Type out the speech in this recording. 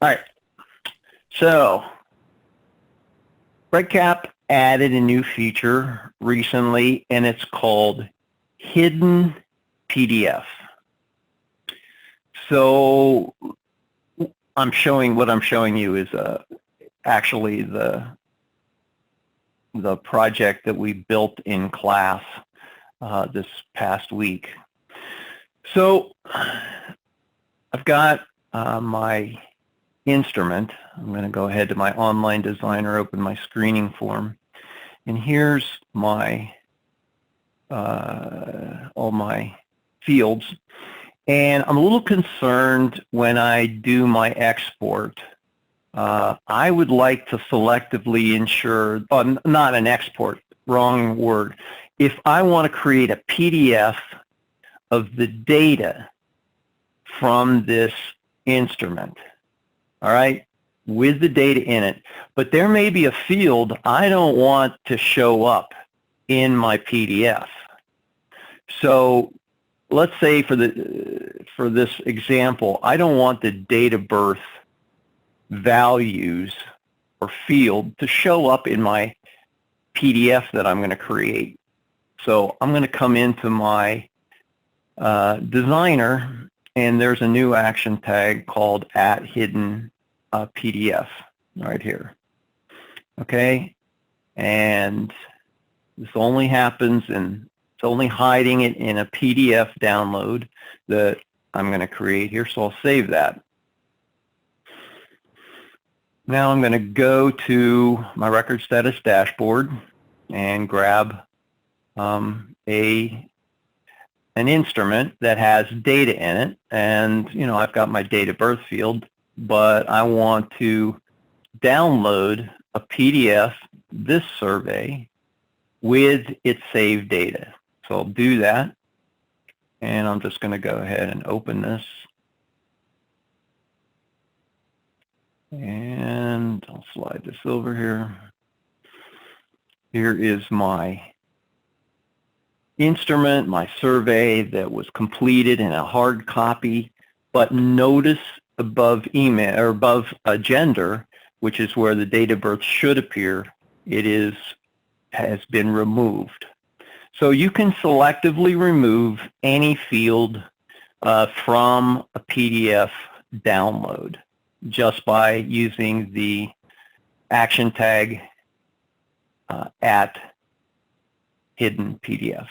All right. So REDCap added a new feature recently, and it's called Hidden PDF. So what I'm showing you is actually the project that we built in class this past week. So I've got my instrument. I'm going to go ahead to my online designer, open my screening form, and here's my all my fields. And I'm a little concerned when I do my export. I would like to selectively ensure, not an export, wrong word. If I want to create a PDF of the data from this instrument, all right, with the data in it, but there may be a field I don't want to show up in my PDF. So let's say for this example, I don't want the date of birth values or field to show up in my PDF that I'm going to create. So I'm going to come into my designer, and there's a new action tag called @hidden PDF right here. Okay, and this only happens in, it's only hiding it in a PDF download that I'm going to create here, so I'll save that. Now I'm going to go to my record status dashboard and grab an instrument that has data in it, and I've got my date of birth field, but I want to download a PDF, this survey, with its saved data. So I'll do that, and I'm just going to go ahead and open this, and I'll slide this over here. Here is my instrument, my survey that was completed in a hard copy, but notice above email or above gender, which is where the date of birth should appear, it has been removed. So you can selectively remove any field from a PDF download just by using the action tag @hidden PDF.